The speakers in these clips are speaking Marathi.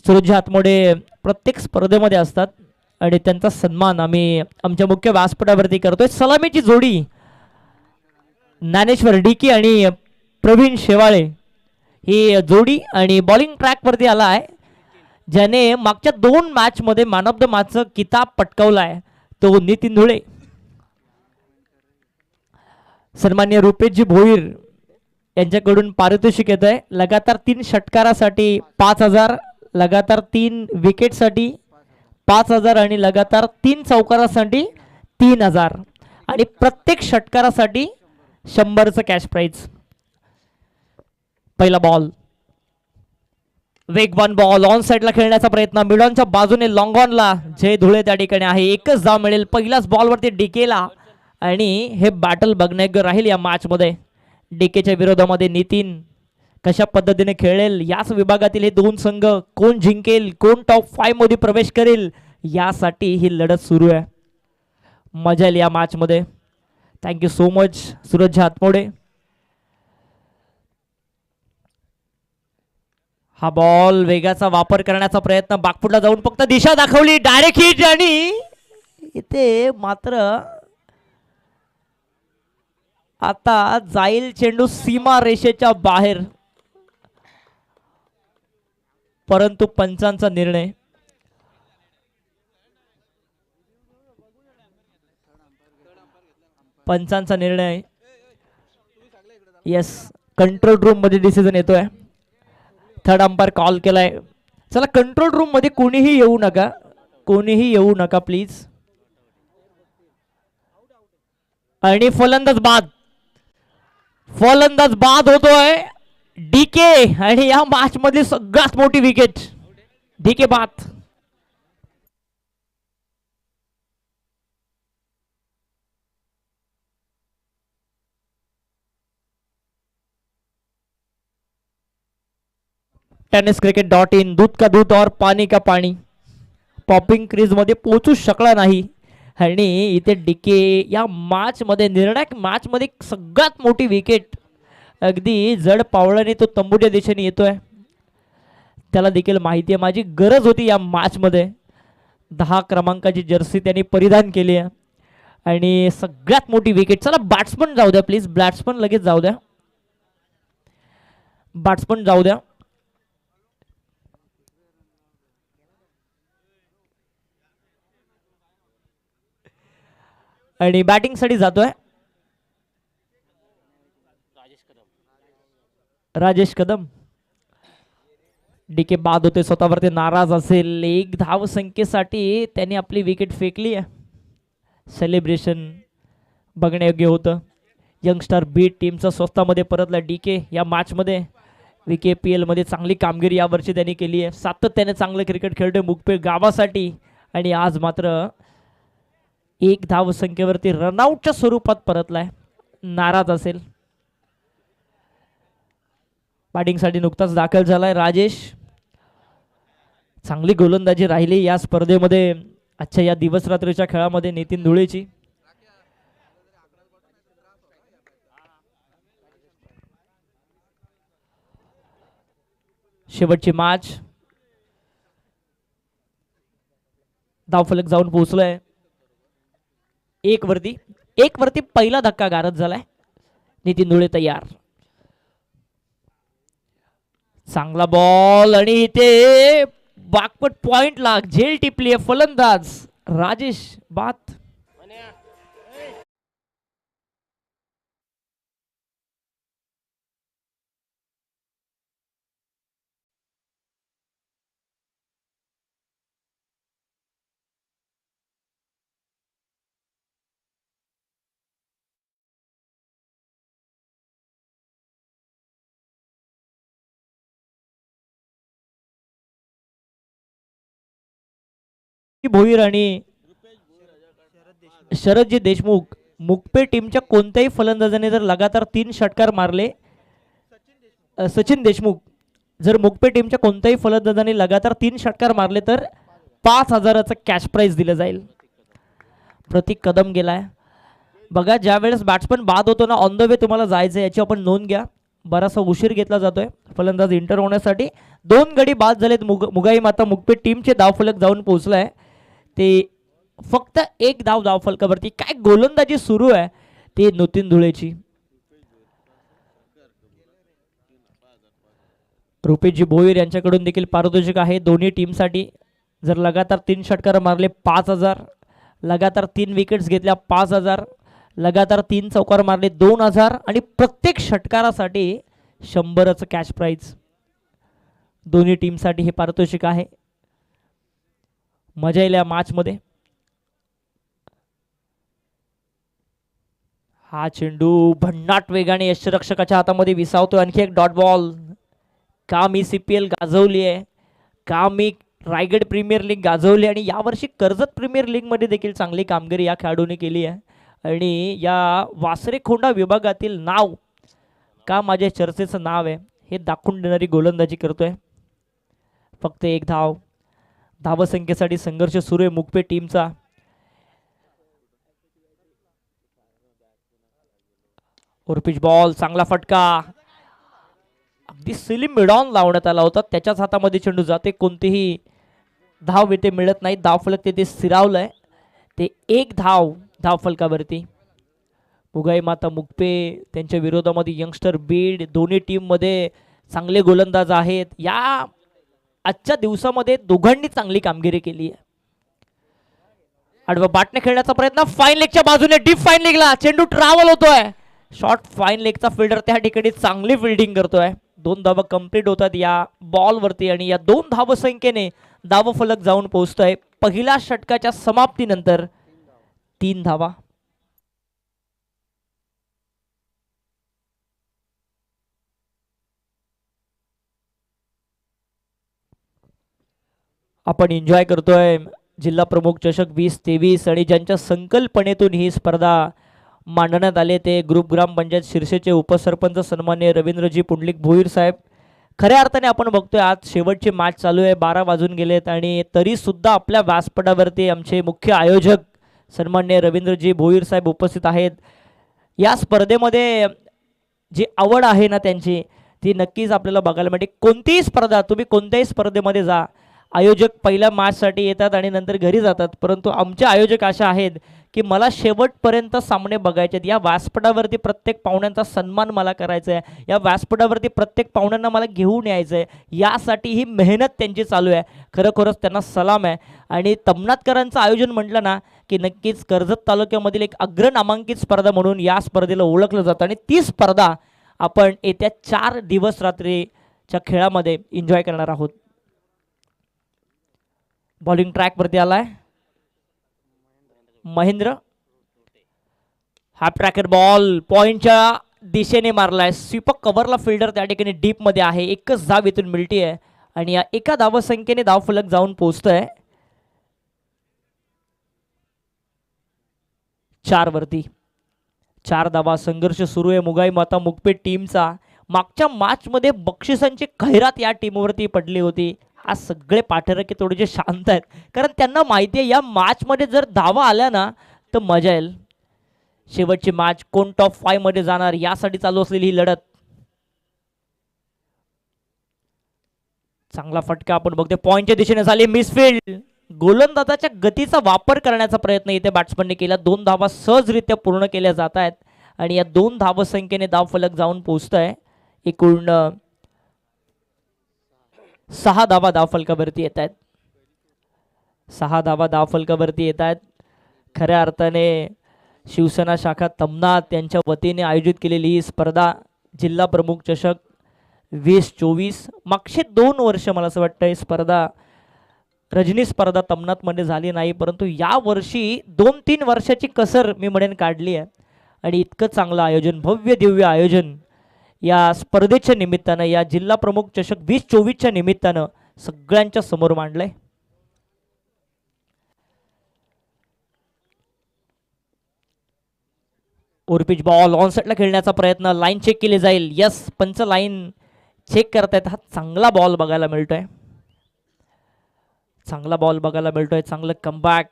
सुरज हातमोडे प्रत्येक स्पर्धेमध्ये असतात आणि त्यांचा सन्मान आम्ही आमच्या मुख्य व्यासपीठावरती करतोय. सलामीची जोडी ज्ञानेश्वर डीके आणि प्रवीण शेवाळे ही जोडी आणि बॉलिंग ट्रॅकवरती आला आहे. ज्याने मागच्या 2 मॅचमध्ये मॅन ऑफ द मॅचचा किताब पटकावला आहे तो नितीन धुळे. सन्मान्य रुपेशजी भोईर यांच्याकडून पारितोषिक येत आहे. लगातार 3 षटकारासाठी 5,000, लगातार 3 विकेटसाठी 5,000 आणि लगातार 3 चौकारासाठी 3,000 आणि प्रत्येक षटकारासाठी 100चं कॅश प्राइज. पहिला बॉल वेगवान बॉल ऑन साइडला खेळण्याचा प्रयत्न मिडॉनच्या बाजूने लॉंग ऑनला जय धुळे त्या ठिकाणी आहे. एकच धाव मिळेल पहिल्याच बॉलवरती डीकेला आणि हे बॅटल बघण्यायोग्य राहील या मॅचमध्ये. डीकेच्या विरोधामध्ये नितीन कशा पद्धतीने खेळेल याच विभागातील हे 2 संघ कोण जिंकेल कोण टॉप 5 मध्ये प्रवेश करेल यासाठी ही लढत सुरू आहे. मजा येईल या मॅचमध्ये. Thank you so much Suraj Hatmode. हा बॉल वेगाचा वापर करण्याचा प्रयत्न बागपुटला जाऊन फक्त दिशा दाखवली डायरेक्ट हिट आणि इथे मात्र आता जाईल चेंडू सीमा रेषेच्या बाहेर परंतु पंचांचा निर्णय येस कंट्रोल रूम मध्ये डिसिजन येतोय. थर्ड अंपायर कॉल केलाय. चला कंट्रोल रूम मध्ये कोणीही येऊ नका प्लीज. आणि फलंदाज बाद होतोय डीके आणि या मॅच मधली सगळ्यात मोठी विकेट डीके बाद. tenniscricket.in दूध का दूध और पाणी का पाणी पॉपिंग क्रीज मध्ये पोहोचू शकला नाही आणि इथे डीके या मॅच मध्ये निर्णायक मॅच मध्ये सगळ्यात मोठी विकेट अगदी जड पावलाने तो तंबूच्या दिशेने येतोय. त्याला देखील माहिती आहे माझी गरज होती या मॅच मध्ये. 10 क्रमांकाची जर्सी त्यांनी परिधान केली आहे आणि सगळ्यात मोठी विकेट. चला बॅट्समन जाऊ द्या प्लीज. बॅट्समन लगेच जाऊ द्या. बॅट्समन जाऊ द्या. आणि बॅटिंग साठी जातोय राजेश कदम. डीके बाद होते स्वतःवरती नाराज असेल. 1 धाव संख्येसाठी त्यांनी आपली विकेट फेकली आहे. सेलिब्रेशन बघण्यायोग्य होतं. यंगस्टर बीट टीमचा स्वस्तामध्ये परतला डीके या मॅच मध्ये. VKPL मध्ये चांगली कामगिरी यावर्षी त्यांनी केली आहे. सातत्याने चांगलं क्रिकेट खेळतोय मुकपेट गावासाठी आणि आज मात्र 1 धाव संख्येवरती रनआउटच्या स्वरूपात परतलाय. नाराज असेल. बॅटिंगसाठी नुकताच दाखल झालाय राजेश. चांगली गोलंदाजी राहिली या स्पर्धेमध्ये आजच्या या दिवस रात्रीच्या खेळामध्ये नितीन धुळेची. शेवटची मॅच धावफलक जाऊन पोहोचलाय 1 वरती पहिला धक्का गारद झालाय. नितीन धुळे तयार. चांगला बॉल आणि इथे बाकपट पॉइंटला झेल टिपली आहे. फलंदाज राजेश बाद. भोईर आणि शरदजी देशमुख मुकपे टीमच्या कोणत्याही फलंदाजाने जर लगातार 3 षटकार मारले. सचिन देशमुख जर मुकपे टीमच्या कोणत्याही फलंदाजाने लगातार 3 षटकार मारले तर 5,000चं कॅश प्राइज दिलं जाईल. प्रतीक कदम गेलाय. बघा ज्या वेळेस बॅट्समन बाद होतो ना ऑन द वे तुम्हाला जायचं याची आपण नोंद घ्या. बराचसा उशीर घेतला जातोय फलंदाज इंटर होण्यासाठी. 2 गडी बाद झालेत. मुगाई माता मुकपेट टीमचे धावफलक जाऊन पोहोचलाय. ते फक्त एक धाव धावफलकावरती. काय गोलंदाजी सुरू आहे ते नितीन धुळेची. रुपेशजी भोईर यांच्याकडून देखील पारितोषिक आहे दोन्ही टीमसाठी. जर लगातार 3 षटकार मारले 5,000, लगातार 3 विकेट्स घेतल्या 5,000, लगातार 3 चौकार मारले 2,000 आणि प्रत्येक षटकारासाठी 100चं कॅश प्राइज. दोन्ही टीमसाठी हे पारितोषिक आहे. मजा येईल या मॅचमध्ये. हा चेंडू भन्नाट वेगाने यष्टिरक्षकाच्या हातामध्ये विसावतोय. आणखी एक डॉट बॉल. का मी CPL गाजवली आहे, का मी रायगड प्रीमियर लीग गाजवली आणि यावर्षी कर्जत प्रीमियर लीगमध्ये देखील चांगली कामगिरी या खेळाडूने केली आहे. आणि या वासरेखोंडा विभागातील नाव का माझ्या चर्चेचं नाव आहे हे दाखवून देणारी गोलंदाजी करतोय. फक्त एक धाव. धावसंख्येसाठी संघर्ष सुरू आहे मुकपेट टीमचा. उर्पिच बॉल, चांगला फटका. अगदी सिलिम मिडॉन लावण्यात आला होता. त्याच्याच हातामध्ये चेंडू जाते. कोणतीही धाव येथे मिळत नाही. धावफलक तेथे स्थिरावलंय. ते एक धाव धावफलकावरती. मुगाई माता मुकपे त्यांच्या विरोधामध्ये यंगस्टर बीड. दोन्ही टीममध्ये चांगले गोलंदाज आहेत. या आजच्या दिवसामध्ये दोघांनी चांगली कामगिरी केली आहे. आडवा बाटने खेळण्याचा प्रयत्न फाईन लेगच्या बाजूने. डीप फाईन लेगला चेंडू ट्रॅव्हल होतोय. शॉर्ट फाईन लेगचा फिल्डर त्या ठिकाणी चांगली फिल्डिंग करतोय. 2 धावा कंप्लीट होतात या बॉलवरती आणि या 2 धावसंख्येने धावफलक जाऊन पोहोचतोय. पहिल्या षटकाच्या समाप्तीनंतर 3 धावा. आपण एन्जॉय करतोय जिल्हा प्रमुख चषक 2023 आणि ज्यांच्या संकल्पनेतून ही स्पर्धा मांडण्यात आले ते ग्रुप ग्रामपंचायत शिरसेचे उपसरपंच सन्मान्य रवींद्रजी पुंडलिक भोईर साहेब. खऱ्या अर्थाने आपण बघतोय आज शेवटची मॅच चालू आहे. 12 वाजून गेलेत आणि तरी सुद्धा आपल्या व्यासपीठावरती आमचे मुख्य आयोजक सन्मान्य रवींद्रजी भोईर साहेब उपस्थित आहेत. या स्पर्धेमध्ये जी आवड आहे ना त्यांची ती नक्कीच आपल्याला बघायला मिळते. कोणतीही स्पर्धा तुम्ही कोणत्याही स्पर्धेमध्ये जा, आयोजक पहिल्या मॅचसाठी येतात आणि नंतर घरी जातात. परंतु आमचे आयोजक असे आहेत की मला शेवटपर्यंत सामने बघायचे आहेत. या व्यासपीठावरती प्रत्येक पाहुण्यांचा सन्मान मला करायचा आहे. या व्यासपीठावरती प्रत्येक पाहुण्यांना मला घेऊन यायचं आहे. यासाठी ही मेहनत त्यांची चालू आहे. खरोखरच त्यांना सलाम आहे. आणि तमनाथकरांचं आयोजन म्हटलं ना की नक्कीच कर्जत तालुक्यामधील एक अग्रनामांकित स्पर्धा म्हणून या स्पर्धेला ओळखलं जातं. आणि ती स्पर्धा आपण येत्या 4 दिवस रात्रीच्या खेळामध्ये एन्जॉय करणार आहोत. बॉलिंग ट्रॅकवरती आलाय महेंद्र. हाफ ट्रॅकर बॉल पॉइंटच्या दिशेने मारलाय. स्वीपर कव्हरला फिल्डर त्या ठिकाणी डीप मध्ये आहे. एकच धाव इथून मिळते आहे आणि या एका धावसंख्येने धावफलक जाऊन पोहोचतोय 4 वरती. 4 धावा. संघर्ष सुरू आहे मुगाई माता मुकपेट टीमचा. मागच्या मॅच मध्ये बक्षिसांची खैरात या टीमवरती पडली होती. आज सगळे पाठराखी थोडेसे शांत आहेत कारण त्यांना माहिती आहे या मॅच मध्ये जर धावा आल्या ना तर मजा येईल. शेवटची मॅच कोण टॉप 5 मध्ये जाणार यासाठी चालू असलेली ही लढत. चांगला फटका आपण बघतोय पॉइंटच्या दिशेने झाली. मिसफील्ड. गोलंदाजाच्या गतीचा वापर करण्याचा प्रयत्न इथे बॅट्समनने केला. 2 धावा सहजरित्या पूर्ण केल्या जात आहेत आणि या 2 धावसंख्येने धावफलक जाऊन पोहोचतोय. एकूण 6 धावा धावफलकावरती येत आहेत. 6 धावा धावफलकावरती येत आहेत. खऱ्या अर्थाने शिवसेना शाखा तमनाथ यांच्या वतीने आयोजित केलेली ही स्पर्धा जिल्हा प्रमुख चषक 2024. मागचे 2 वर्ष मला असं वाटतं स्पर्धा रजनी स्पर्धा तमनाथमध्ये झाली नाही. परंतु या वर्षी 2-3 वर्षाची कसर मी म्हणेन काढली आहे आणि इतकं चांगलं आयोजन, भव्य दिव्य आयोजन या स्पर्धेच्या निमित्तानं, या जिल्हा प्रमुख चषक 2024च्या निमित्तानं सगळ्यांच्या समोर मांडलंय. ओरपिच बॉल ऑन सेटला खेळण्याचा प्रयत्न. लाईन चेक केली जाईल. यस, पंच लाईन चेक करतायत. हा चांगला बॉल बघायला मिळतोय. चांगला बॉल बघायला मिळतोय. चांगलं कमबॅक.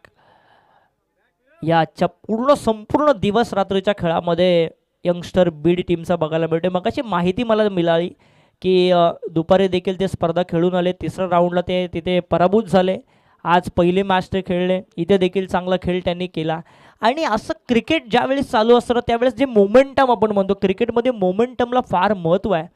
या आजच्या संपूर्ण दिवस रात्रीच्या खेळामध्ये यंगस्टर बीड टीमचा बघायला मिळतोय. मग अशी माहिती मला मिळाली की दुपारी देखील ते स्पर्धा खेळून आले, तिसऱ्या राऊंडला ते तिथे पराभूत झाले. आज पहिली मॅच ते खेळले, इथे देखील चांगला खेळ त्यांनी केला. आणि असं क्रिकेट ज्यावेळेस चालू असतं त्यावेळेस जे मोमेंटम आपण म्हणतो, क्रिकेटमध्ये मोमेंटमला फार महत्त्व आहे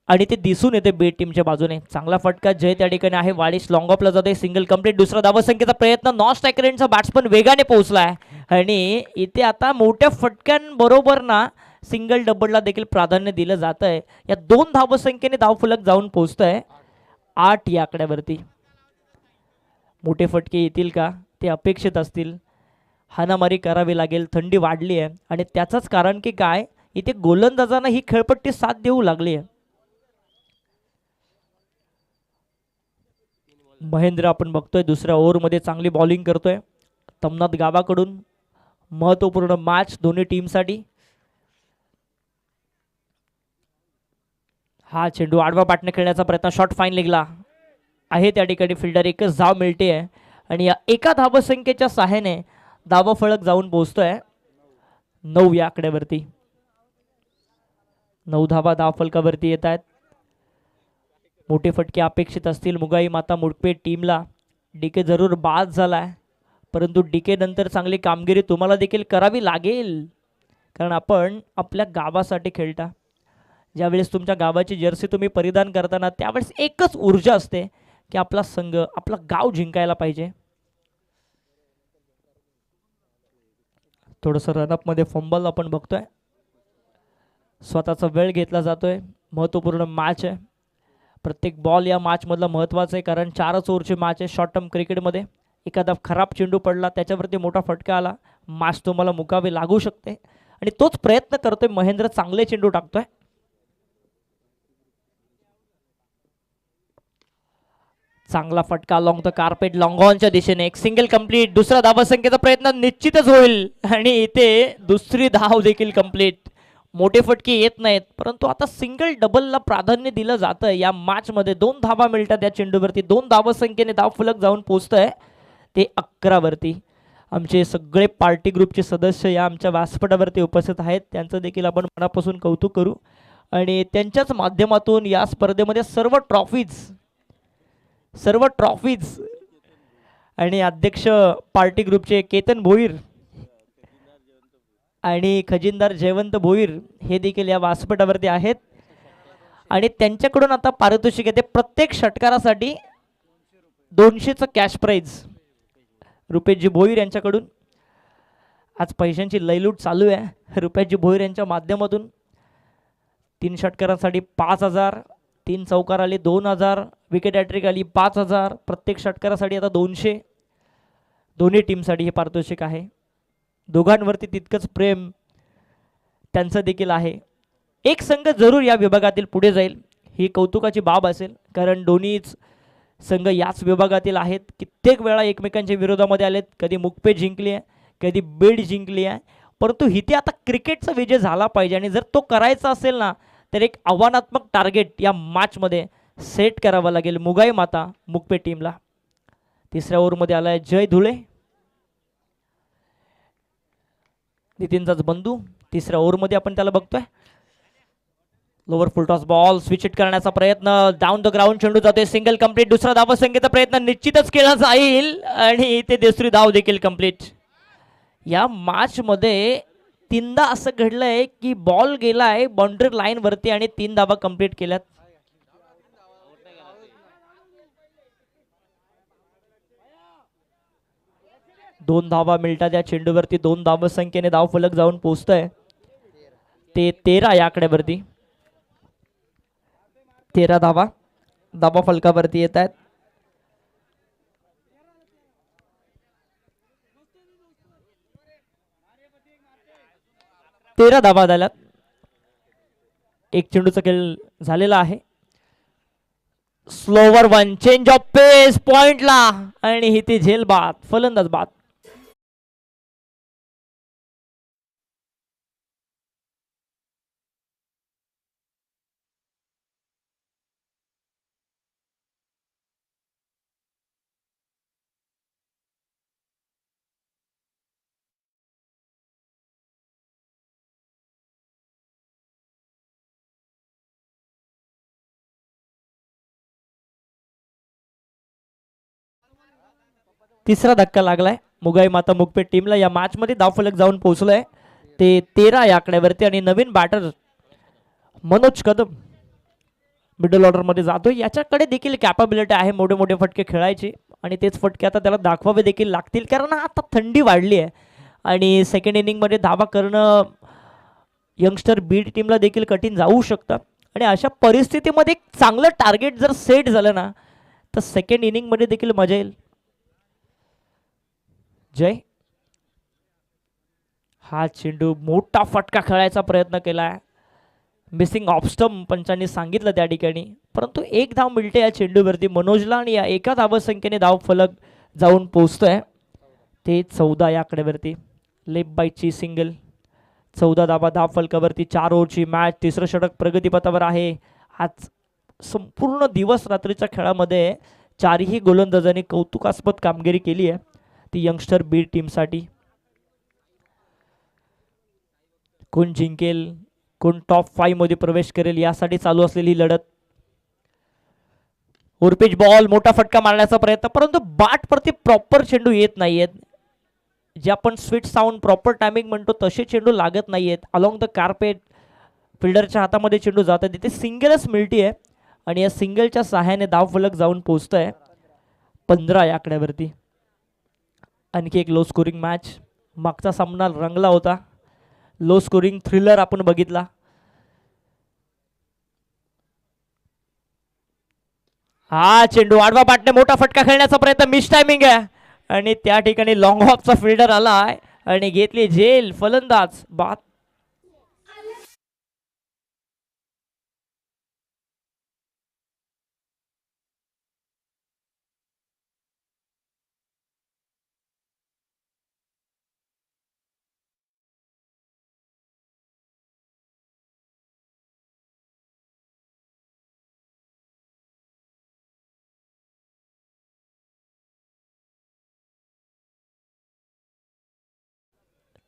आणि ते दिसून येते बी टीमच्या बाजूने. चांगला फटका जय त्या ठिकाणी आहे, वाडिस लॉंग ऑफला जाते, सिंगल कंप्लीट. दुसरा धावसंख्येचा प्रयत्न, नॉन स्ट्रायकर यांचा बॅट्समन वेगाने पोहोचलाय आणि इथे आता मोठ्या फटक्यांबरोबर ना सिंगल डबलला देखील प्राधान्य दिलं जात आहे. या 2 धावसंख्येने धावफलक जाऊन पोहोचतंय 8 या आकड्यावरती. मोठे फटके येतील का ते अपेक्षित असतील, हाणामारी करावी लागेल. थंडी वाढली आहे आणि त्याचंच कारण की काय, इथे गोलंदाजांना ही खेळपट्टी साथ देऊ लागली आहे. महेंद्र आपण बघतोय दुसऱ्या ओव्हरमध्ये चांगली बॉलिंग करतोय. तमनाथ गावाकडून महत्वपूर्ण मॅच दोन्ही टीमसाठी. हा चेंडू आडवा पाटणे खेळण्याचा प्रयत्न, शॉट फाईन लेगला आहे. त्या ठिकाणी फिल्डर एकच धाव मिळते आहे आणि या एका धावसंख्येच्या सहाय्याने धावा फलक जाऊन पोहोचतोय 9 या आकड्यावरती. 9 धावा धाव फलकावरती येत आहेत. मोठे फटके अपेक्षित असतील मुगाई माता मुडपेट टीमला. डीके जरूर बाद झालाय, परंतु डीके नंतर चांगली कामगिरी तुम्हाला देखील करावी लागेल, कारण आपण आपल्या गावासाठी खेळता. ज्यावेळेस तुमच्या गावाची जर्सी तुम्ही परिधान करताना त्यावेळेस एकच ऊर्जा असते की आपला संघ, आपला गाव जिंकायला पाहिजे. थोडंसं रनअपमध्ये फंबल आपण बघतोय, स्वतःचा वेळ घेतला जातोय. महत्त्वपूर्ण मॅच आहे, प्रत्येक बॉल या मॅचमधला महत्त्वाचा आहे, कारण 4च ओव्हरची मॅच आहे. शॉर्ट टर्म क्रिकेटमध्ये एखादा खराब चेंडू पडला, त्याच्यावरती मोठा फटका आला, मॅच तुम्हाला मुकावी लागू शकते आणि तोच प्रयत्न करतोय महेंद्र. चांगले चेंडू टाकतोय. चांगला फटका लॉंग द कार्पेट, लॉंग ऑनच्या दिशेने एक सिंगल कंप्लीट. दुसरा धावसंख्येचा प्रयत्न निश्चितच होईल आणि इथे दुसरी धाव देखील कंप्लीट. मोठे फटके येत नाहीत, परंतु आता सिंगल डबलला प्राधान्य दिलं जातं या मॅचमध्ये. 2 धावा मिळतात या चेंडूवरती. 2 धावसंख्येने धाव फलक जाऊन पोहोचतंय ते 11 वरती. आमचे सगळे पार्टी ग्रुपचे सदस्य या आमच्या व्यासपीठावरती उपस्थित आहेत, त्यांचं देखील आपण मनापासून कौतुक करू आणि त्यांच्याच माध्यमातून या स्पर्धेमध्ये सर्व ट्रॉफीज आणि अध्यक्ष पार्टी ग्रुपचे केतन भोईर आणि खजिनदार जयवंत भोईर हे देखील या व्यासपीठावरती आहेत आणि त्यांच्याकडून आता पारितोषिक येते. प्रत्येक षटकारासाठी 200चं कॅश प्राईज रुपेशजी भोईर यांच्याकडून. आज पैशांची लयलूट चालू आहे रुपेशजी भोईर यांच्या माध्यमातून. 3 षटकारांसाठी 5,000, 3 चौकार आले 2,000, विकेट हॅट्रिक आली 5,000. प्रत्येक षटकारासाठी आता 200 दोन्ही टीमसाठी हे पारितोषिक आहे. दोघांवरती तितकंच प्रेम त्यांचं देखील आहे. एक संघ जरूर या विभागातील पुढे जाईल ही कौतुकाची बाब असेल, कारण दोन्हीच संघ याच विभागातील आहेत. कित्येक वेळा एकमेकांच्या विरोधामध्ये आलेत, कधी मुकपेट जिंकली आहे, कधी बीड जिंकली आहे, परंतु इथे आता क्रिकेटचा विजय झाला पाहिजे आणि जर तो करायचा असेल ना तर एक आव्हानात्मक टार्गेट या मॅचमध्ये सेट करावं लागेल मुगाई माता मुकपेट टीमला. तिसऱ्या ओव्हरमध्ये आलाय जय धुळे, नितीनचाच बंधू. तिसऱ्या ओव्हरमध्ये आपण त्याला बघतोय. Lower full toss ball switch hit करण्याचा प्रयत्न, डाऊन द ग्राउंड चेंडू जातोय, सिंगल कंप्लीट. दुसरा धावसंख्येचा प्रयत्न निश्चितच केला जाईल आणि इथे दुसरी धाव देखील कंप्लीट. या मॅचमध्ये 3दा असं घडलंय की बॉल गेलाय बाउंड्री लाईन वरती आणि 3 धावा कंप्लीट केल्यात. दोन धावा मिळतात या चेंडूवरती. 2 धावसंख्येने धाव फलक जाऊन पोहोचतंय ते 13 या आकड्यावरती. 13 धावा धावा फलकावरती येत आहेत. 13 धावा झाल्यात. एक चेंडूचा खेळ झालेला आहे. स्लोवर वन, चेंज ऑफ पेस पॉइंटला आणि इथे झेल बाद, फलंदाज बाद. तिसरा धक्का लागलाय मुगाई माता मुगपेट टीमला. या मॅच मध्ये धावफलक जाऊन पोहोचलाय ते 13 या आकड्यावरती. आणि नवीन batter Manoj Kadam middle order मध्ये जातोय. याच्याकडे देखील कॅपॅबिलिटी आहे मोठे मोठे फटके खेळायचे आणि तेच फटके आता त्याला दाखवावे देखील लागतील, कारण आता थंडी वाढली आहे आणि सेकंड इनिंग मध्ये धावा करणं यंगस्टर बीड टीमला देखील कठीण जाऊ शकतं. आणि अशा परिस्थितीमध्ये चांगलं टार्गेट जर सेट झालं ना तर सेकंड इनिंग मध्ये देखील मजा येईल. जय हा चेंडू मोठा फटका खेळायचा प्रयत्न केलाय. मिसिंग ऑफस्टम्प पंचांनी सांगितलं त्या ठिकाणी, परंतु एक धाव मिळते या चेंडूवरती मनोजला आणि या एका धावसंख्येने धाव फलक जाऊन पोहोचतोय ते 14 या आकड्यावरती. लेफ्ट बाईची सिंगल 14 धावा धाव फलकावरती. 4 ओव्हरची मॅच. तिसरं षटक प्रगतीपथावर आहे. आज संपूर्ण दिवस रात्रीच्या खेळामध्ये चारही गोलंदाजांनी कौतुकास्पद कामगिरी केली आहे ती यंगस्टर बीड टीमसाठी. कोण जिंकेल, कोण टॉप 5 मध्ये प्रवेश करेल यासाठी चालू असलेली लढत. ओरपिच बॉल मोठा फटका मारण्याचा प्रयत्न, परंतु बाट प्रति प्रॉपर चेंडू येत नाहीयेत. जे आपण स्वीट साऊंड प्रॉपर टायमिंग म्हणतो तसे चेंडू लागत नाहीयेत. अलॉंग द कार्पेट फिल्डरच्या हातामध्ये चेंडू जात आहे. तिथे सिंगलच मिळते आहे आणि या सिंगलच्या सहाय्याने धाव फलक जाऊन पोहोचतोय 15 या आकड्यावरती. आणखी एक लो स्कोरिंग मॅच. मागचा सामना रंगला होता, लो स्कोरिंग थ्रिलर आपण बघितला. हा चेंडू आडवा बाटने मोठा फटका खेळण्याचा प्रयत्न, मिस टायमिंग आहे आणि त्या ठिकाणी लॉंग ऑफचा फिल्डर आलाय आणि घेतली झेल फलंदाज बाद.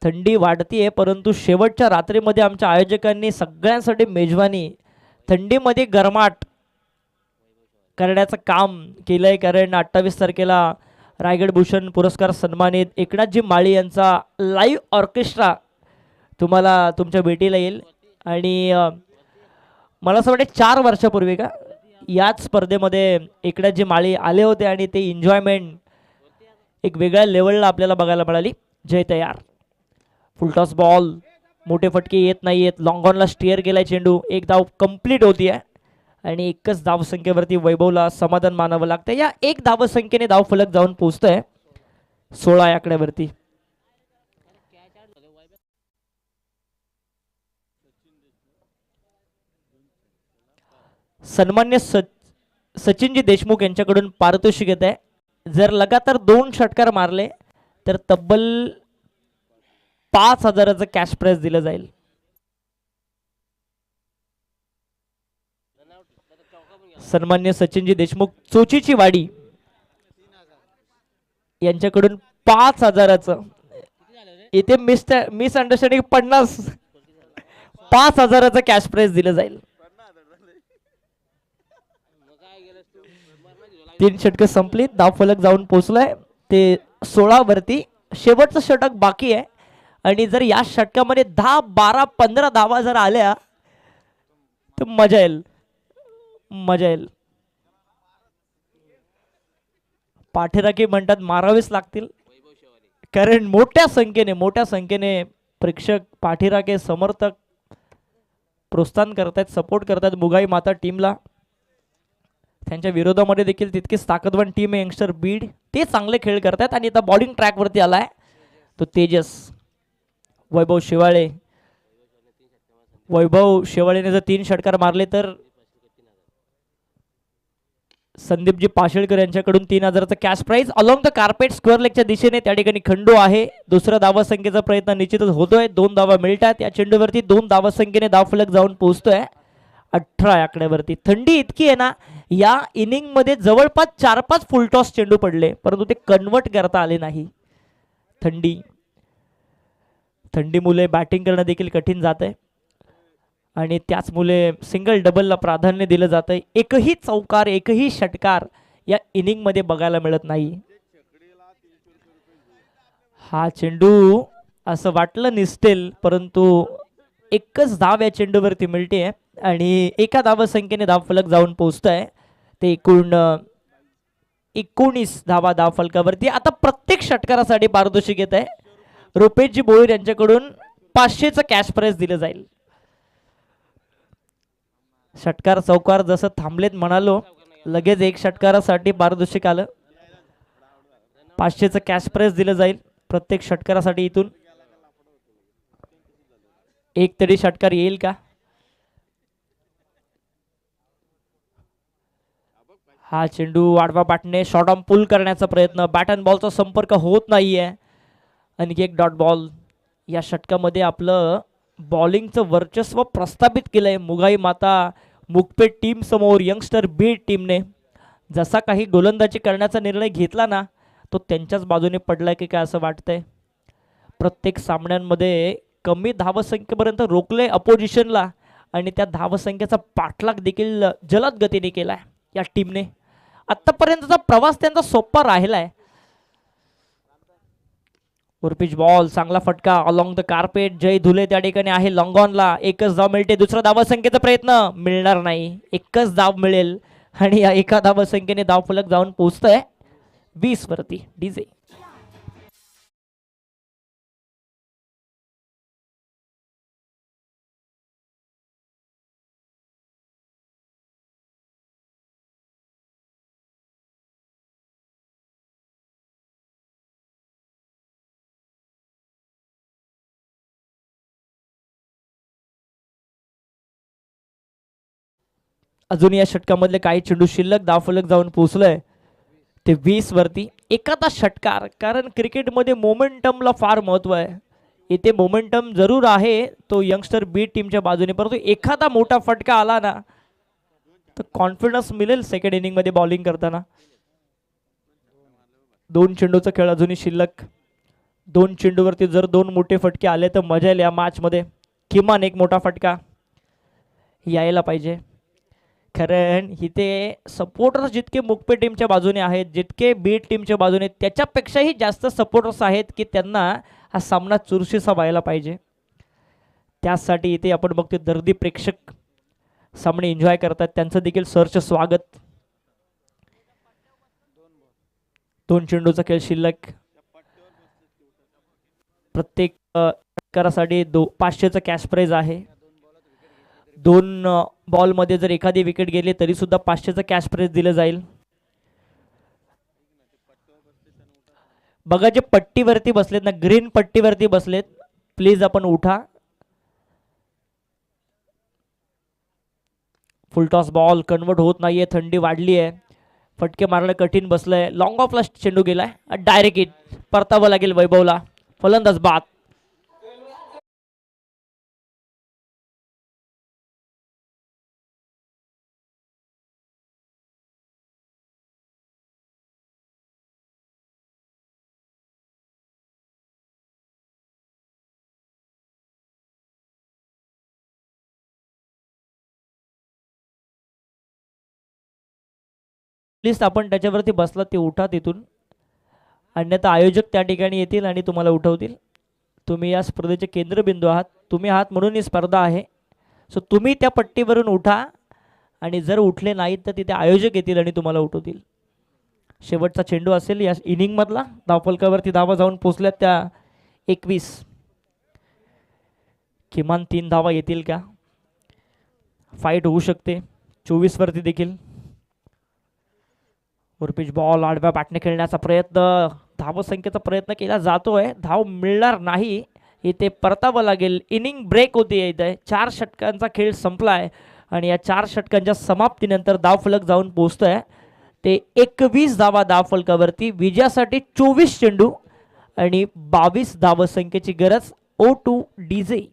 थंडी वाढतीये, परंतु शेवटच्या रात्रीमध्ये आमच्या आयोजकांनी सगळ्यांसाठी मेजवानी थंडीमध्ये गरमाट करण्याचं काम केलंय. कारण 28 तारखेला रायगड भूषण पुरस्कार सन्मानित एकनाथजी माळी यांचा लाईव्ह ऑर्केस्ट्रा तुम्हाला तुमच्या भेटीला येईल. आणि मला असं वाटतं 4 वर्षापूर्वी का याच स्पर्धेमध्ये एकनाथजी माळी आले होते आणि ते एन्जॉयमेंट एक वेगळ्या लेवलला आपल्याला बघायला मिळाली. जय तयार. फुलटॉस बॉल, मोठे फटके येत नाही आहेत. लॉंग ऑनला स्टेअर केलाय चेंडू. एक धाव कंप्लीट होती आहे आणि एकच धावसंख्येवरती वैभवला समाधान मानावं लागतं. या एक धावसंख्येने धाव फलक जाऊन पोहोचतोय 16 या आकड्यावरती. सन्मान्य सचिनजी देशमुख यांच्याकडून पारितोषिक येत आहे. जर लगातार 2 षटकार मारले तर तब्बल 5,000चं कॅश प्राइज दिलं जाईल. सन्मान्य सचिनजी देशमुख चोचीची वाडी यांच्याकडून 5,000चं. इथे मिस अंडरस्टँडिंग 5,000चं कॅश प्राइज दिलं जाईल. 3 षटकं संपली, धाव फलक जाऊन पोहोचलाय ते 16 वरती. शेवटचं षटक बाकी आहे आणि जर या षटकामध्ये 10, 12, 15 धावा जर आल्या तर मजा येईल, मजा येईल. पाठीराखी म्हणतात मारावेच लागतील, कारण मोठ्या संख्येने प्रेक्षक, पाठीराखे, समर्थक प्रोत्साहन करतात, सपोर्ट करतात मुगाई माता टीमला. त्यांच्या विरोधामध्ये देखील तितकीच ताकदवान टीम आहे यंगस्टर बीड. ते चांगले खेळ करतात आणि आता बॉलिंग ट्रॅकवरती आलाय तो तेजस. वैभव शेवाळेने जर 3 षटकार मारले तर संदीपजी पाशेळकर यांच्याकडून 3,000चं cash prize. Along the carpet square लेगच्या दिशेने त्या ठिकाणी खंडू आहे. दुसरा धावसंख्येचा प्रयत्न निश्चितच होतोय. 2 धावा मिळतात या चेंडूवरती. 2 धावसंख्येने धावफलक जाऊन पोहोचतोय 18 आकड्यावरती. थंडी इतकी आहे ना, या इनिंग मध्ये जवळपास 4-5 फुलटॉस चेंडू पडले परंतु ते कन्वर्ट करता आले नाही. थंडीमुळे बॅटिंग करणं देखील कठीण जात आहे आणि त्याचमुळे सिंगल डबलला प्राधान्य दिलं जातं. एकही चौकार, एकही षटकार या इनिंग मध्ये बघायला मिळत नाही. हा चेंडू असं वाटलं निसटेल, परंतु एकच धाव या चेंडूवरती मिळते आणि एका धावसंख्येने धावफलक जाऊन पोहोचतंय. ते एकूण 19 धावा धावफलकावरती. आता प्रत्येक षटकारासाठी पारितोषिक येत आहे. रुपेशजी भोईर यांच्याकडून 500चं कॅश प्राइज दिलं जाईल. षटकार चौकार जसं थांबलेत म्हणालो, लगेच एक षटकारासाठी पारितोषिक आलं. 500चं कॅश प्राइज दिलं जाईल प्रत्येक षटकारासाठी. इथून एक तरी षटकार येईल का? हा चेंडू आडवा बाटणे शॉर्ट ऑन पुल करण्याचा प्रयत्न. बॅट अँड बॉलचा संपर्क होत नाहीये. आणखी एक डॉट बॉल. या षटकामध्ये आपलं बॉलिंगचं वर्चस्व प्रस्थापित केलंय मुगाई माता मुकपेट टीम समोर. यंगस्टर बीट टीमने जसा काही गोलंदाजी करण्याचा निर्णय घेतला ना, तो त्यांच्याच बाजूने पडलाय की काय असं वाटतंय. प्रत्येक सामन्यांमध्ये कमी धावसंख्येपर्यंत रोखले अपोजिशनला आणि त्या धावसंख्येचा पाठलाग देखील जलद गतीने केलाय या टीमने. आतापर्यंतचा प्रवास त्यांचा सोपा राहिलाय. पिच बॉल चांगला फटका अलॉंग द कार्पेट. जय धुले त्या ठिकाणी आहे लॉंग ऑनला. एकच धाव मिळते. दुसरा धावसंख्येचा प्रयत्न मिळणार नाही. एकच धाव मिळेल आणि या एका धावसंख्येने धावफलक जाऊन पोहोचतंय 20 वरती. डीजे अजून या षटकामधले काही चेंडू शिल्लक. धावफलक जाऊन पोहोचलंय ते 20 वरती. एखादा षटकार, कारण क्रिकेटमध्ये मोमेंटमला फार महत्व आहे. इथे मोमेंटम जरूर आहे तो यंगस्टर बी टीमच्या बाजूने, परंतु एखादा मोठा फटका आला ना तर कॉन्फिडन्स मिळेल सेकंड इनिंग मध्ये बॉलिंग करताना. दोन चेंडूचा खेळ अजूनही शिल्लक. दोन चेंडूवरती जर दोन मोठे फटके आले तर मजा येईल या मॅच मध्ये. किमान एक मोठा फटका यायला पाहिजे. कारण इथे सपोर्टर्स जितके मुकपे टीमच्या बाजूने आहेत, जितके बीट टीमच्या बाजूने, त्याच्यापेक्षाही जास्त सपोर्टर्स आहेत की त्यांना हा सामना चुरशीचा व्हायला पाहिजे. त्यासाठी इथे आपण बघतो दर्दी प्रेक्षक सामने एन्जॉय करतात. त्यांचं देखील सहर्ष स्वागत. दोन चेंडूचा खेळ शिल्लक. प्रत्येक षटकारासाठी 500चं कॅश प्राइज आहे. दोन बॉलमध्ये जर एखादी विकेट गेली तरी सुद्धा 500चं कॅश प्राइज दिलं जाईल. बघा जे पट्टीवरती बसलेत ना, ग्रीन पट्टीवरती बसलेत, प्लीज आपण उठा. फुलटॉस बॉल कन्वर्ट होत नाहीये. थंडी वाढली आहे. फटके मारणं कठीण बसलंय. लॉंग ऑफला चेंडू गेलाय. Direct hit. परतावं लागेल वैभवला. फलंदाज बाद. प्लीज आपण त्याच्यावरती बसला ते उठा तिथून, अन्यथा आयोजक त्या ठिकाणी येतील आणि तुम्हाला उठवतील. तुम्ही या स्पर्धेचे केंद्रबिंदू आहात. तुम्ही आहात म्हणून ही स्पर्धा आहे. सो तुम्ही त्या पट्टीवरून उठा आणि जर उठले नाहीत तर तिथे आयोजक येतील आणि तुम्हाला उठवतील. शेवटचा चेंडू असेल या इनिंग मधला. धावफलकावरती धावा जाऊन पोचल्यात त्या 21. किमान 3 धावा येतील का? फाईट होऊ शकते 24 वरती देखील. पिच बॉल आडव्या बॅटने खेळण्याचा प्रयत्न. धावसंख्येचा प्रयत्न केला जातोय. धाव मिळणार नाही. इथे परतावं लागेल. इनिंग ब्रेक होते इथे. 4 षटकांचा खेळ संपलाय आणि या 4 षटकांच्या समाप्तीनंतर धावफलक जाऊन पोहोचतोय ते 21 धावा धावफलकावरती. विजयासाठी 24 चेंडू आणि 22 धावसंख्येची गरज. O2 DJ.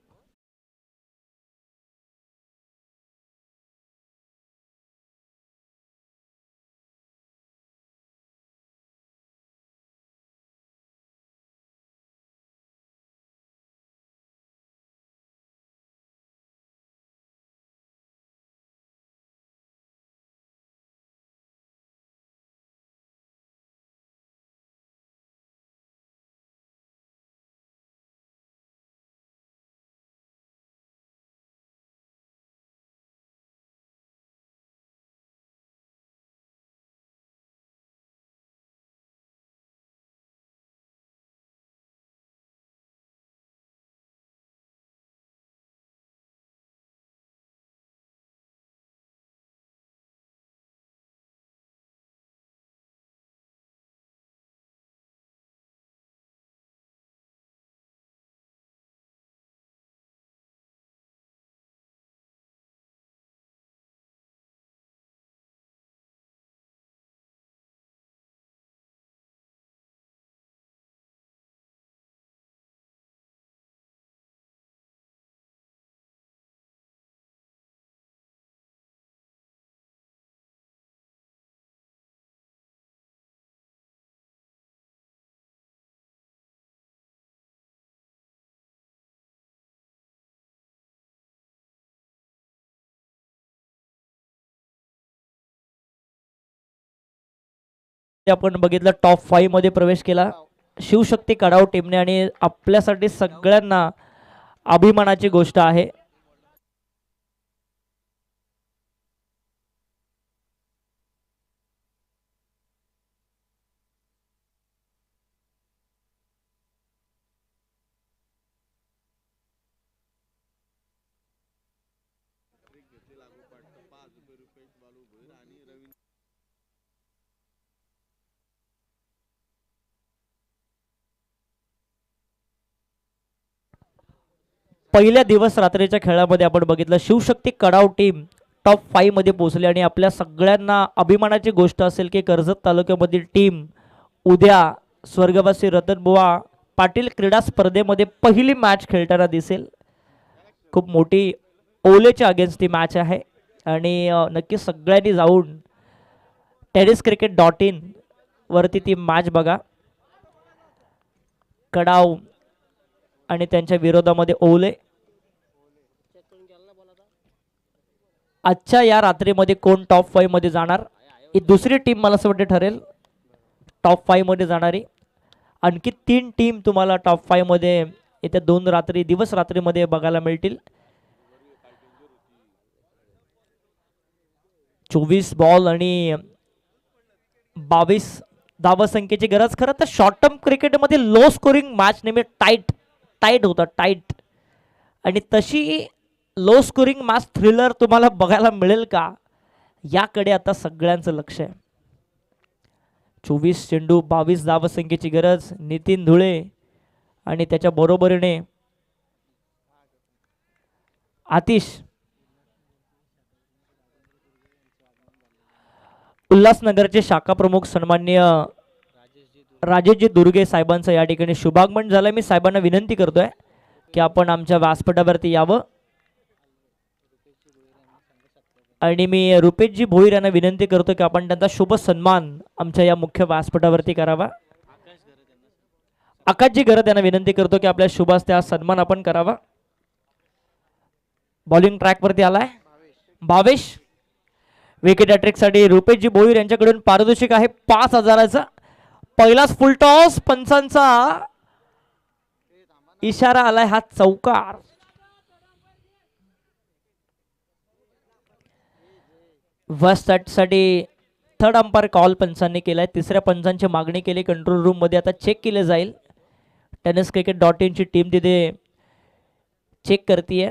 आपण बघितलं टॉप 5 मध्ये प्रवेश केला शिवशक्ती कडाव टीमने आणि आपल्यासाठी सगळ्यांना अभिमानाची गोष्ट आहे. पहिल्या दिवस रात्रीच्या खेळामध्ये आपण बघितलं शिवशक्ती कडाव टीम टॉप 5 मध्ये पोहोचली आणि आपल्या सगळ्यांना अभिमानाची गोष्ट असेल की कर्जत तालुक्यामधील टीम उद्या स्वर्गवासी रतनबुवा पाटील क्रीडा स्पर्धेमध्ये पहिली मॅच खेळताना दिसेल. खूप मोठी ओलेच्या अगेन्स्ट ती मॅच आहे आणि नक्की सगळ्यांनी जाऊन tenniscricket.in वरती ती मॅच बघा. कडाव आणि त्यांच्या विरोधामध्ये ओले. आजच्या या रात्रीमध्ये कोण टॉप 5 मध्ये जाणार ही दुसरी टीम मला असं वाटते ठरेल टॉप 5 मध्ये जाणारी. आणखी 3 टीम तुम्हाला टॉप 5 मध्ये येत्या 2 रात्री दिवस रात्रीमध्ये बघायला मिळतील. 24 बॉल आणि 22 धावसंख्येची गरज. खरं तर शॉर्ट टर्म क्रिकेटमध्ये लो स्कोरिंग मॅच नेहमी टाईट होता टाईट आणि तशी लो स्कोरिंग मॅच थ्रिलर तुम्हाला बघायला मिळेल का याकडे आता सगळ्यांचं लक्ष आहे. 24 चेंडू 22 धावसंख्येची गरज. नितीन धुळे आणि त्याच्या बरोबरीने आतिश. उल्हासनगरचे शाखा प्रमुख सन्माननीय राजेशजी दुर्गे साहेबांचं या ठिकाणी शुभागमन झालं. मी साहेबांना विनंती करतोय की आपण आमच्या व्यासपीठावरती यावं आणि मी रुपेशजी भोईर यांना विनंती करतो की आपण त्यांचा शुभ सन्मान आमच्या या मुख्य व्यासपीठावरती करावा. आकाशजी गरज यांना विनंती करतो की आपल्या शुभ हस्ते सन्मान आपण करावा. बॉलिंग ट्रॅक वरती आलाय भावेश. विकेट हॅट्रिक साठी रुपेशजी भोईर यांच्याकडून पारितोषिक आहे 5,000चा. पहिलाच फुल टॉस. पंचांचा इशारा आलाय हा चौकार. फर्स्ट साठी थर्ड अंपायर कॉल पंचांनी केलाय. तिसऱ्या पंचांची मागणी केली कंट्रोल रूम मध्ये. आता चेक केले जाईल. tenniscricket.in ची टीम तिथे चेक करतीये.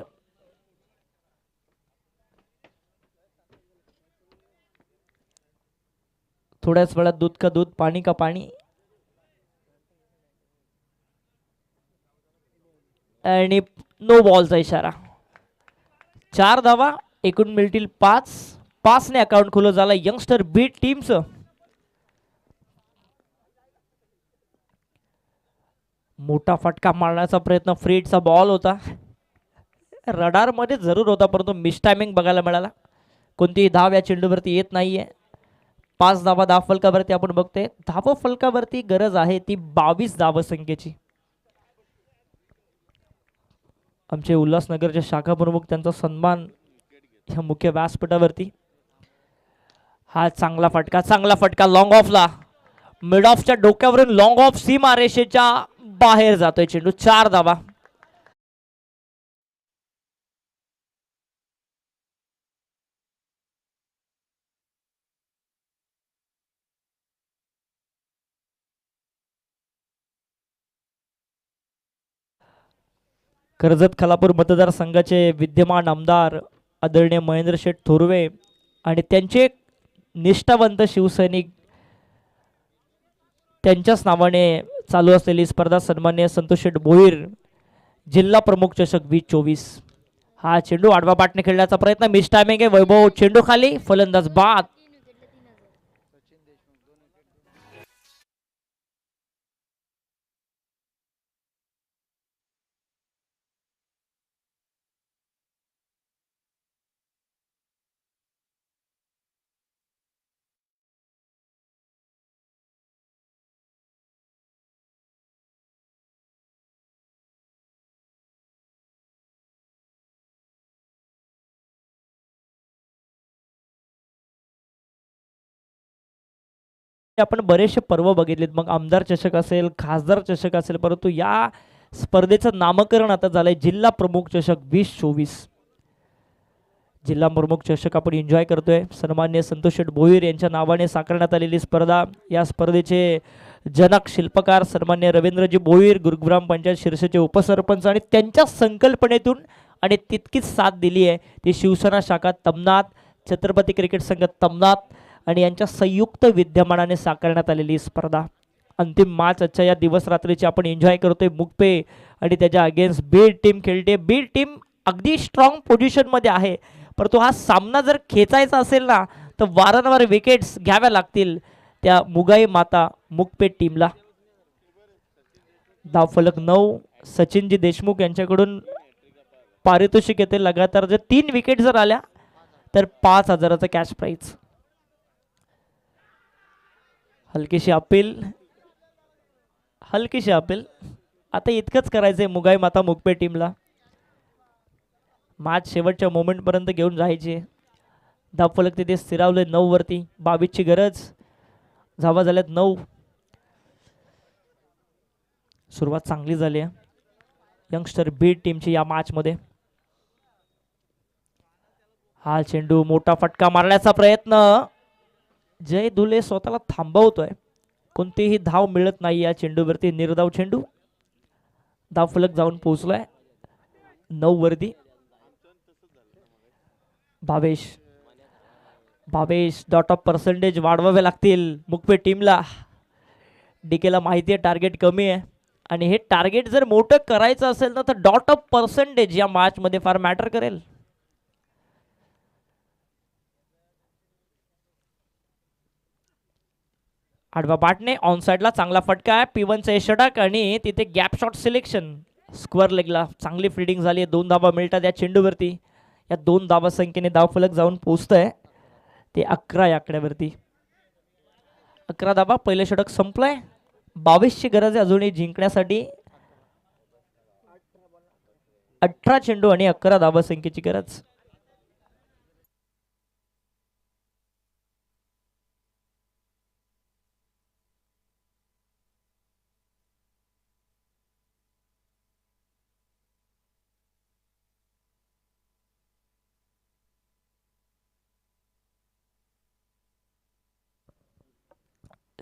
थोड्याच वेळात दूध का दूध पाणी का पाणी. आणि नो बॉलचा इशारा. 4 धावा एकूण मिळतील 5 ने अकाउंट खुलं झालं यंगस्टर बीट टीमचं. मोठा फटका मारण्याचा प्रयत्न. फ्रीडचा बॉल होता. रडार मध्ये जरूर होता परंतु मिस टायमिंग बघायला मिळाला. कोणतीही धाव या चेंडूवरती येत नाहीये. 5 धावा धाव फलकावरती आपण बघतोय. धाव फलकावरती गरज आहे ती 22 धावसंख्येची. आमचे उल्हासनगरचे शाखा प्रमुख त्यांचा सन्मान ह्या मुख्य व्यासपीठावरती. हा चांगला फटका लॉंग ऑफला. मिड ऑफच्या डोक्यावरून लॉंग ऑफ सीमा रेषेच्या बाहेर जातोय चेंडू. 4 धावा. कर्जत खालापूर मतदारसंघाचे विद्यमान आमदार आदरणीय महेंद्र शेठ थोरवे आणि त्यांचे निष्ठावंत शिवसैनिक त्यांच्याच नावाने चालू असलेली स्पर्धा सन्माननीय संतोष शेठ भोईर जिल्हा प्रमुख चषक 2024. हा चेंडू आडवा बाटने खेळण्याचा प्रयत्न. मिस टायमिंग आहे. वैभव चेंडू खाली. फलंदाज बाद. आपण बरेचसे पर्व बघितलेत, मग आमदार चषक असेल, खासदार चषक असेल, परंतु या स्पर्धेचं नामकरण आता झालंय जिल्हा प्रमुख चषक 2024. जिल्हा प्रमुख चषक आपण एन्जॉय करतोय. सन्मान्य संतोष शेठ भोईर यांच्या नावाने साकारण्यात आलेली स्पर्धा. या स्पर्धेचे जनक शिल्पकार सन्मान्य रवींद्रजी भोईर, गुरुग्राम पंचायत शिरसेचे उपसरपंच, आणि त्यांच्या संकल्पनेतून आणि तितकीच साथ दिली आहे ती शिवसेना शाखा तमनाथ, छत्रपती क्रिकेट संघ तमनाथ आणि यांच्या संयुक्त विद्यमानाने साकारण्यात आलेली स्पर्धा. अंतिम मॅच आजच्या या दिवस रात्रीची आपण एन्जॉय करतोय. मुकपे आणि त्याच्या अगेन्स्ट बीड टीम खेळते. बीड टीम अगदी स्ट्रॉंग पोझिशनमध्ये आहे, परंतु हा सामना जर खेचायचा असेल ना तर वारंवार विकेट्स घ्याव्या लागतील त्या मुगाई माता मुकपेट टीमला. धावफलक 9. सचिनजी देशमुख यांच्याकडून पारितोषिक येते लगातार. जर 3 विकेट जर आल्या तर 5,000चा कॅश प्राइज. हलकीशी अपील. आता इतकंच करायचंय मुगाई माता मुकपेट टीमला. मॅच शेवटच्या मोमेंट पर्यंत घेऊन जायचे. धावफलक तिथे स्थिरावले 9 वरती. 22ची गरज. धावा झाल्यात 9. सुरुवात चांगली झाली आहे यंगस्टर बीड टीमची या मॅच मध्ये. हा चेंडू, मोठा फटका मारण्याचा प्रयत्न. जय दुले स्वतःला थांबवतोय. कोणतीही धाव मिळत नाही या चेंडूवरती. निर्धाव चेंडू. धावफलक जाऊन पोहोचलाय 9 वरती. भावेश डॉट ऑफ पर्सेंटेज वाढवावे लागतील मुकपेट टीमला. डीकेला माहिती आहे टार्गेट कमी आहे आणि हे टार्गेट जर मोठं करायचं असेल ना तर डॉट ऑफ पर्सेंटेज या मॅच मध्ये फार मॅटर करेल. आडवा बाटने ऑन साइडला चांगला फटका आहे. P1चा षटक आणि तिथे गॅप शॉट सिलेक्शन. स्क्वेअर लेगला चांगली फिल्डिंग झाली आहे. 2 धावा मिळतात या चेंडूवरती. या 2 धावा संख्येने धावफलक जाऊन पोहोचतंय ते 11 या आकड्यावरती. 11 धावा. पहिलं षटक संपलंय. 22ची गरज आहे अजूनही जिंकण्यासाठी. 18 चेंडू आणि 11 धावा संख्येची गरज.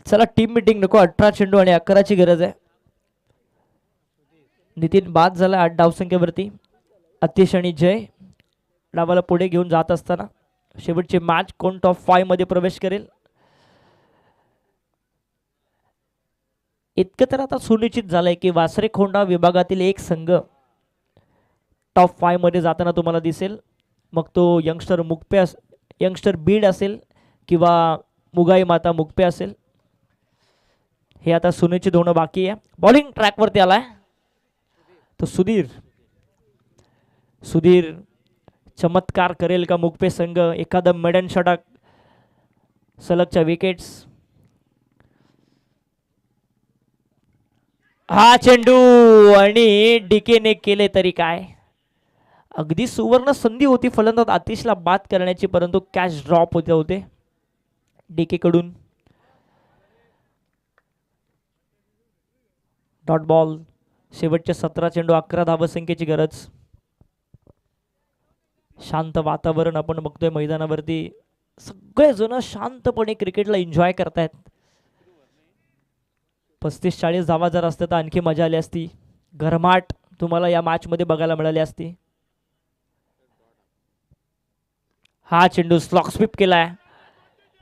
चला टीम मीटिंग नको. 18 चेंडू आणि 11ची गरज आहे. नितीन बाद झाला 8 धावसंख्येवरती. अतिश आणि जय डावाला पुढे घेऊन जात असताना शेवटची मॅच कोण टॉप 5 मध्ये प्रवेश करेल इतकं तर आता सुनिश्चित झालंय की वासरे खोंडा विभागातील एक संघ टॉप 5 मध्ये जाताना तुम्हाला दिसेल. मग तो यंगस्टर बीड असेल किंवा मुगाई माता मुकपे असेल. हे आता सुनिश्चित होणं बाकी आहे. बॉलिंग ट्रॅकवरती आलाय तो सुधीर चमत्कार करेल का मुकपे संघ. एखादं मेडन षटक, सलगच्या विकेट्स. हा चेंडू आणि डीकेने केले तरी काय. अगदी सुवर्ण संधी होती फलंदाज आतिशला बाद करण्याची, परंतु कॅच ड्रॉप होते डीके कडून. Dot ball. शेवटचे 17 चेंडू 11 धावसंख्येची गरज. शांत वातावरण आपण बघतोय मैदानावरती. सगळेजण शांतपणे क्रिकेटला एन्जॉय करतायत. 35-40 धावा जर असतात तर आणखी मजा आली असती. गरमाट तुम्हाला या मॅच मध्ये बघायला मिळाली असती. हा चेंडू स्लॉक स्वीप केलाय.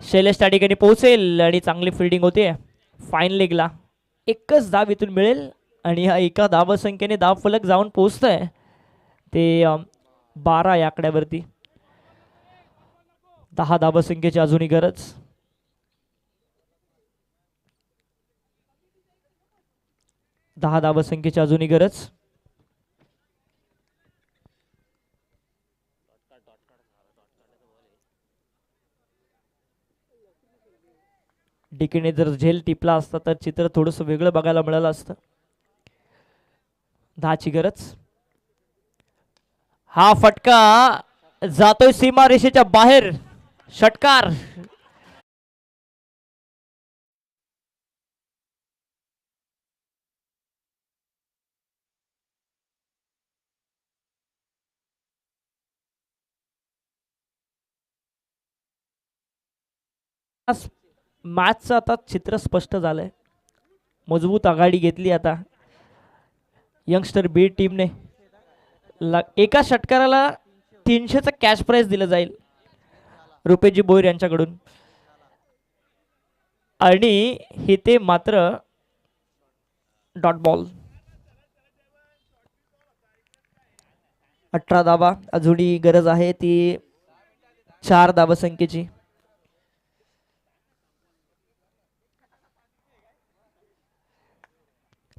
शैलेश त्या ठिकाणी पोहोचेल आणि चांगली फिल्डिंग होते. फाईन लेगला एकच धाव इथून मिळेल आणि हा एका धावसंख्येने धावफलक जाऊन पोहोचतंय ते 12 या आकड्यावरती. 10 धावसंख्येची अजूनही गरज. डीकेने जर झेल टिपला असता तर चित्र थोडंसं वेगळं बघायला मिळालं असतं. 10ची गरज. हा फटका जातोय सीमा रेषेच्या बाहेर. षटकार. मॅचचं आता चित्र स्पष्ट झालंय. मजबूत आघाडी घेतली आता यंगस्टर बी टीमने. एका षटकाराला 300चं कॅश प्राइज दिलं जाईल रुपेजी बोईर यांच्याकडून. आणि हे ते मात्र डॉट बॉल. 18 धावा अजूनही गरज आहे ती 4 धावसंख्येची.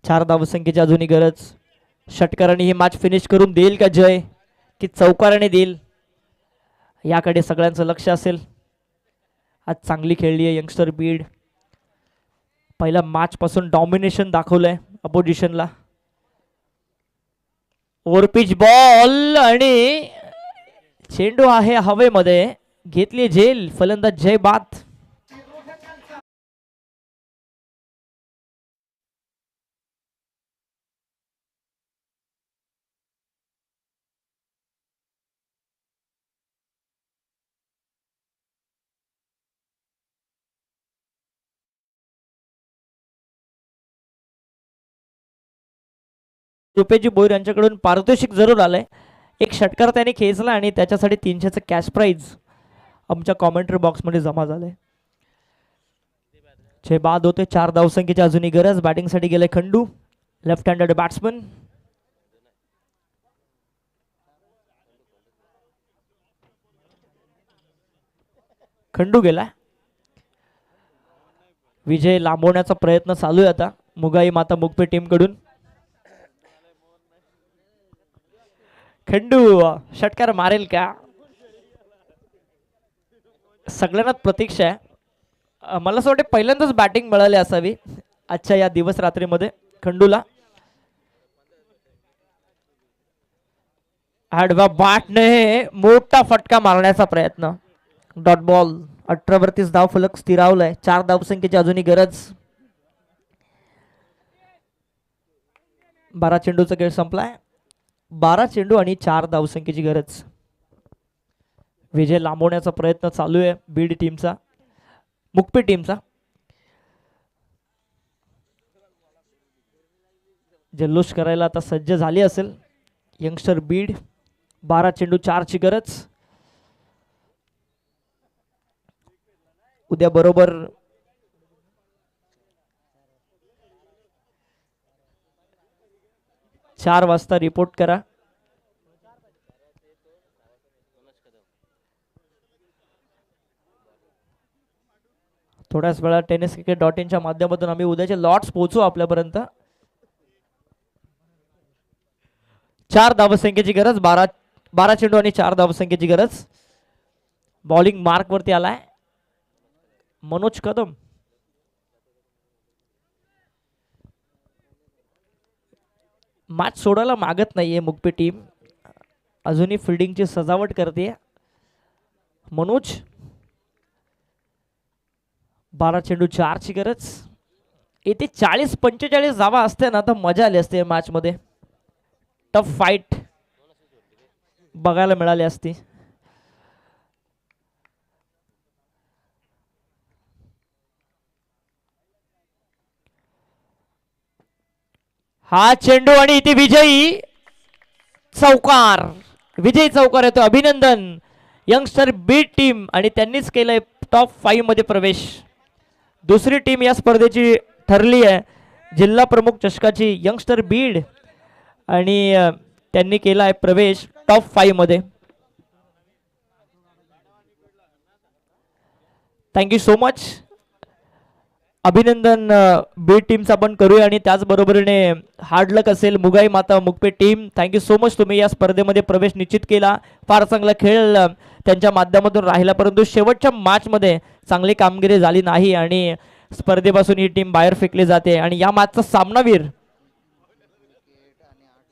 चार धावसंख्येची अजूनही गरज. षटकाराने ही मॅच फिनिश करून देईल का जय की चौकाराने देईल याकडे सगळ्यांचं लक्ष असेल. आज चांगली खेळली आहे यंगस्टर बीड. पहिल्या मॅच पासून डॉमिनेशन दाखवलंय अपोजिशनला. ओव्हरपिच बॉल आणि चेंडू आहे हवेमध्ये. घेतली झेल फलंदाज जय बाद. रुपेजी बोईर यांच्याकडून पारितोषिक जरूर आलंय. एक षटकार त्याने खेचला आणि त्याच्यासाठी 300चं कॅश प्राइज आमच्या कॉमेंट्री बॉक्समध्ये जमा झालंय. छे बाद होते. 4 धावसंख्येची अजूनही गरज. बॅटिंगसाठी गेले Khandu, left handed batsman. Khandu गेला. विजय लांबवण्याचा प्रयत्न चालू आहे आता मुगाई माता मुगपे टीम कडून. खंडू षटकार मारेल का? सगळ्यांनाच प्रतीक्षा आहे. मला असं वाटतं पहिल्यांदाच बॅटिंग मिळाली असावी आजच्या या दिवस रात्रीमध्ये खंडूला. आडवा बॅटने मोठा फटका मारण्याचा प्रयत्न. Dot ball. 18 वरतीच धाव फलक स्थिरावलाय. 4 धावसंख्येची अजूनही गरज. 12 चेंडूचा खेळ संपलाय. 12 चेंडू आणि 4 धावसंख्येची गरज. विजय लांबवण्याचा प्रयत्न चालू आहे बीड टीमचा, मुक्पे टीमचा. जल्लोष करायला आता सज्ज झाली असेल यंगस्टर बीड. 12 चेंडू 4 ची गरज. उद्या बरोबर चार वाजता रिपोर्ट करा. थोड्याच वेळा tenniscricket.in च्या माध्यमातून आम्ही उद्याचे लॉट्स पोहोचू आपल्यापर्यंत. 4 धावसंख्येची गरज. 12 चेंडू आणि 4 धावसंख्येची गरज. बॉलिंग मार्क वरती आलाय मनोज कदम. मॅच सोडायला मागत नाहीये मुक्पे टीम. अजूनही फिल्डिंगची सजावट करते मनोज. 12 चेंडू 4 ची गरज. इथे 40-45 धावा असते ना तर मजा आली असते मॅच मध्ये. टफ फाईट बघायला मिळाली असती. हा चेंडू आणि इथे विजयी चौकार. विजयी चौकार येतो. अभिनंदन यंगस्टर बीड टीम. आणि त्यांनीच केलंय टॉप 5 मध्ये प्रवेश. दुसरी टीम या स्पर्धेची ठरली आहे जिल्हा प्रमुख चषकाची यंगस्टर बीड. आणि त्यांनी केला आहे प्रवेश टॉप 5 मध्ये. Thank you so much. अभिनंदन बीड टीमचा पण करूया. आणि त्याचबरोबरीने हार्ड लक असेल मुगाई माता मुगपे टीम. Thank you so much. तुम्ही या स्पर्धेमध्ये प्रवेश निश्चित केला. फार चांगला खेळ त्यांच्या माध्यमातून राहिला, परंतु शेवटच्या मॅचमध्ये चांगली कामगिरी झाली नाही आणि स्पर्धेपासून ही टीम बाहेर फेकली जाते. आणि या मॅचचा सामनावीर